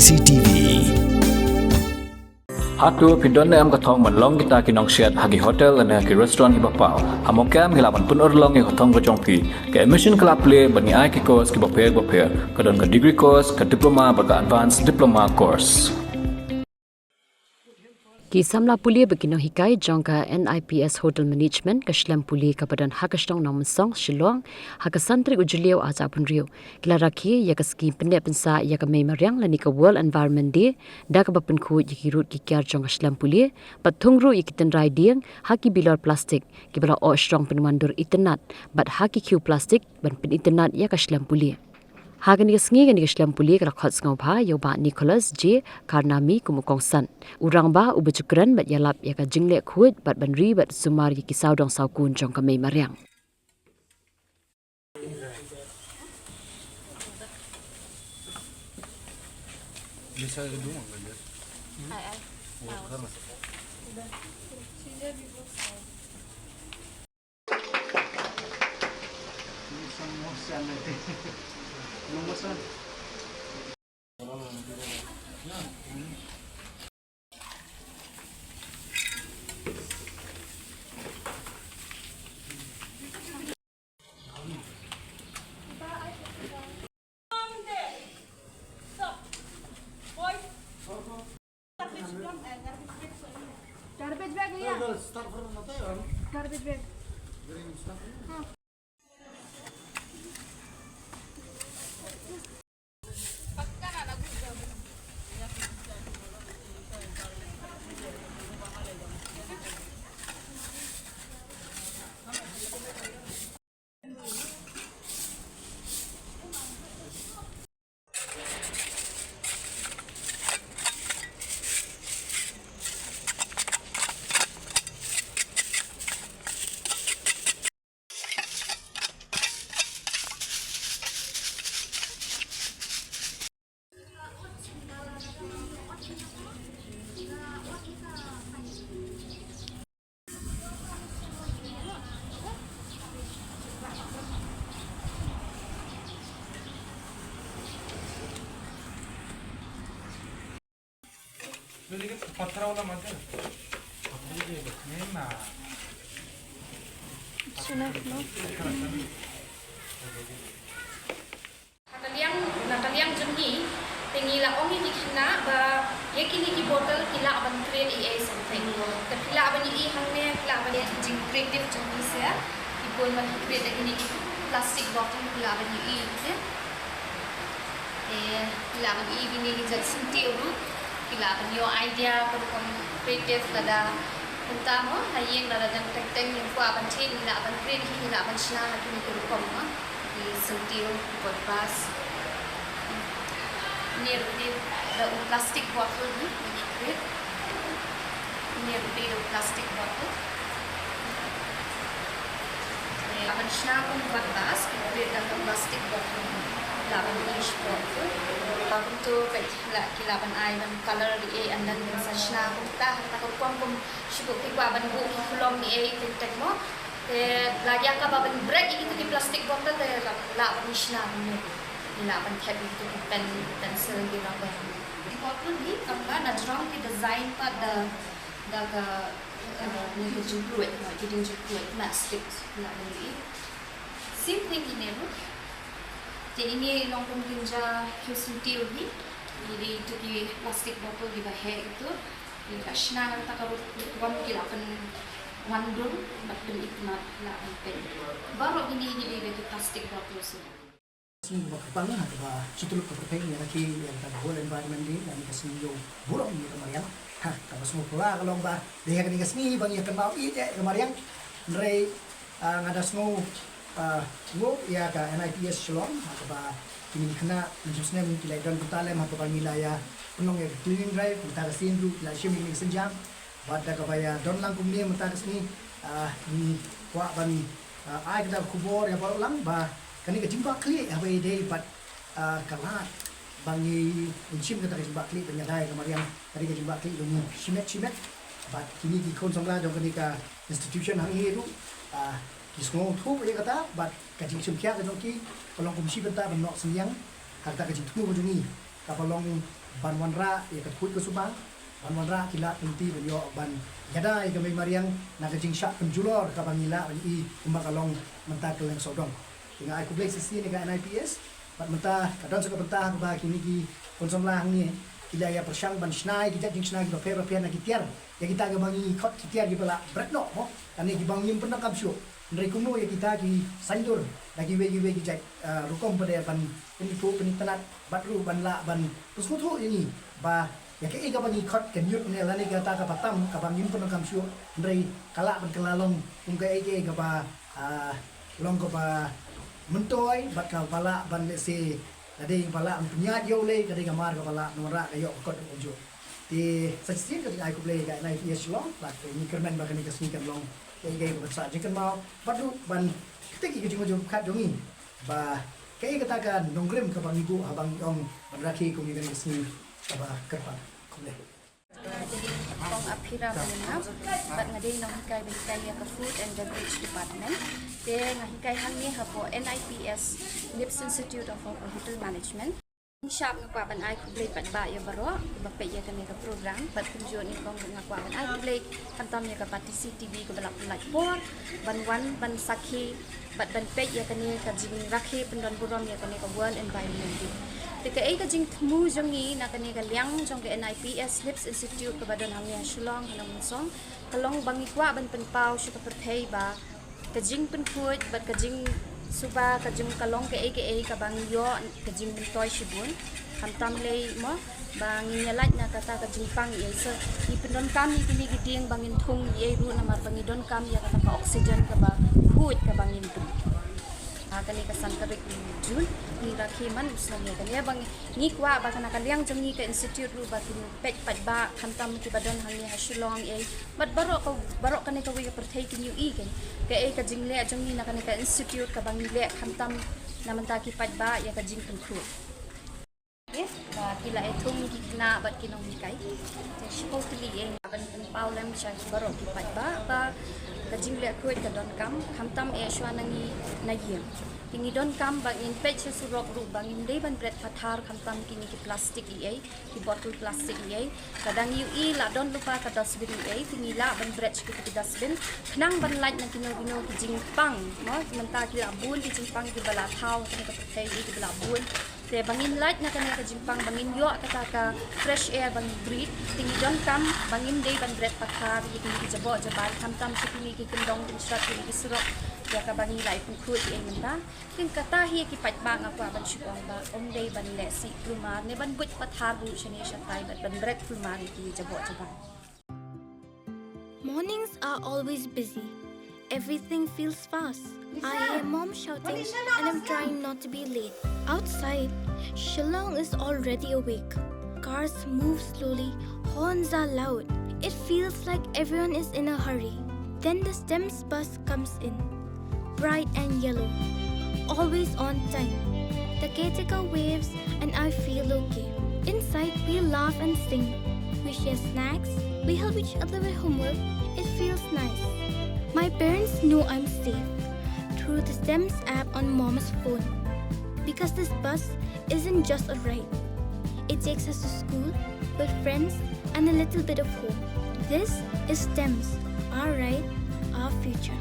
CCTV. Hatu pidonne am kathong man long kita kinong shed hagi hotel and hagi restaurant iba pau. Hamokam hilaban pun long e kathong ko jongpi. Ke admission club play bani ai ki course ki bapel kadon ka degree course ka diploma baga advanced diploma course. Ki samla pulia begino hikai jongka NIPS Hotel Management kaslam puli kapadan hakastong namsong Shillong hakasantri ujulio aja punrio kila rakhi yakaski pende pensa yakame maryang lani ka World Environment Day dak bapen khu yikirut ki kyar jong kaslam puli pathungru Tynrai Dieng haki Bilor Plastik ki bala Ohshrong penmandur Pynitynnat bat haki Q Plastik ban Pynitynnat yakaslam puli Hagan yasngi gan yaslam puli kala khot ngau bha yoba Nicholas J Karnami kumukong san urang ba ubujukran bat yalap yaka jingle khut bat banri bat sumar yiki saudong saukun jong kamei maryang bisa dulu enggak ya? Garbage bag liya. Garbage bag. पत्थर वाला मत है ना Nakaliang jumni tingila ongi dikna ba yekini ki bottle kila aban create EA something ka kila aban i hangne kila aban jing creative jumni se ipol man create ini plastic bottle kila aban i se kila aban i bini jat sinti uru kila aban yo idea ko creative lada untamo hayeng lada jang teng yang ko aban che kila aban create kila aban shna kini ko kom di sentil podcast near the plastic bottle ni create near the plastic bottle aban shna ko podcast create the plastic bottle laban ish bottle aban to kilaban ay ban color di and then sa shna ko ta ko kom shibo ki aban bu fulong ni tintek mo lagi ka baban break itu di plastic bottle te laban shna ni laban cap itu pen pencil di laban di bottle ni kamba na drong ki design pa da ka ni ko jupruit mo ki jupruit plastic laban ni same thing ini no jadi ini long pemerinja QCT ni jadi itu di plastic bottle di bahaya itu di shna ta ka wan ki laban Wandung, batin ikna la pen. Baru ini di plastic bottle semua. Semua kepala atau situ lupa berpeng yang lagi yang tak World Environment Day dan kasih yo burung ni kemarin. Kalau semua pula kalau bah dia akan kasih bang yang kenal ini kemarin. Tynrai ada semua wo ya ka NIPS Shillong atau bah ini kena menjusnya mungkin dan kita lem atau bah wilayah penong yang Tynrai kita kasih dulu lah sih mungkin senjam. Pada kebaya don lang kumni mentaris ni ni wa ban ai kita kubur ya baru lang ba kani ke jimba kli apa ide bat kalat bangi uncim kita ke jimba kli penyadai kemarin tadi ke jimba kli demi simet bat kini di konsongla jong kani ka institution hang itu kismo thu ya kata bat kajing sumkia ke ki kolong kumsi benta benok siang harta kajing thu jungi kapalong ban wanra ya kaput ke subang ban wanra kila tunti ban yo ban yada ya kami mariang na kajing syak penjulor ka bangila i umakalong menta keleng sodong tinga ai kublek sisi ni ka NIPS bat menta kadon suka bentah ba kini ki konsum lang ni kila ya persyang ban snai kita jing snai ba pe na kitiar ya kita ga bangi khot kitiar gi bala bretno mo ani gi bangim pernah kamsyo Nrai kuno ya kita ki sandur lagi we ki jai rukom pada ban Pynitynnat batru ban la ban pusmutu ini ba ya ke ga bangi khot ken yut ne la ni ga ta ka patam ka bangim pernah kamsyo nrai kala ban kelalong ung ka ege ga ba long ko ba mentoy bat ka bala ban le se Kadang bala punya yo le kadang gamar ka bala nora kayo kot unjo. Ti sajin ka ai ku play ka nai PS long bat ni kermen ba ka ni ka sneaker long. Kai gai ba sa jikan mau badu ban teki ki jimo khat jongi. Ba kai kata ka nongrem ka bang ibu abang ong rakhi ku ni ka sni ba kerpa ku le. Jadi kong aphira balina bat ngadi nong hikai bikai ya ka food and beverage department de ngahikai hangi hapo NIPS Lips Institute of Hotel Management shop ngakwa ban ai kublay pat ba ya baro ba pe ya kami ka program bat kunjo ni kong ngakwa ban ai kublay kantam ya ka pati CTV ka balak like por ban wan ban sakhi bat ban pe ya kani ka jing rakhi pendon buron ya kani ka world environment Tika ay ka jing tmu jongi na kani ka liang jong ka NIPS Lips Institute ka badon hangi Ohshrong hanong song kalong bangi kwa ban penpau shu ka perthei ba ka jing penkuit bat ka jing suba ka jing kalong ka bangi yo ka jing pentoy shibun kamtam lay mo bangi nyalat na kata ka jing pang ye so ipendon kami kini ki Dieng bangin Thung ye ru na mar bangi don kami ya kata ka oxygen ka ba kuit ka bangin tu kani ka sankarik jul ni rakhi man usna ni kani bang ni kwa ba kana kaliang jangi ka institute ru ba tin pet pat ba khantam ki badon hangi Ohshrong e bat baro kani ka wi perthei ki new e ka e ka jingle jangi na kani ka institute ka bang le khantam naman ta ki pat ba ya ka jing khu ba kila e Thung ki na bat kinong hikai te shipotli e ban paulam cha baro ki pat ba kajing le kuit ka don kam khamtam e shwa nangi na yem tingi don kam bang in pet surok ru bang in dei ban bret pathar khamtam kini ki plastik e ki bottle plastik e kadang yu i la don lupa ka dustbin e tingi la ban bret ki dustbin khnang ban lait na kino ki jing pang no menta ki la bun ki jing pang ki bala thau ki ka pathai ki bala bun te bangin light na kanya ka jimpang bangin yo ka fresh air bang breathe tingi don kam bangin day ban breath pakhar ki jabo jabal kam si kini ki kindong din shot ki surok ya ka bangin light pun khut e menta tin kata hi ki pat bang akwa ban shipong ba om day ban le si plumar ne ban but pathar bu shani shatai ban breath plumar ki jabo jabal. Mornings are always busy. Everything feels fast. I hear mom shouting and I'm trying not to be late. Outside, Shillong is already awake. Cars move slowly, horns are loud. It feels like everyone is in a hurry. Then the STEMS bus comes in, bright and yellow, always on time. The caretaker waves and I feel okay. Inside, we laugh and sing. We share snacks, we help each other with homework. It feels nice. My parents know I'm safe through the STEMS app on mom's phone. Because this bus isn't just a ride. It takes us to school with friends and a little bit of hope. This is STEMS, our ride, our future.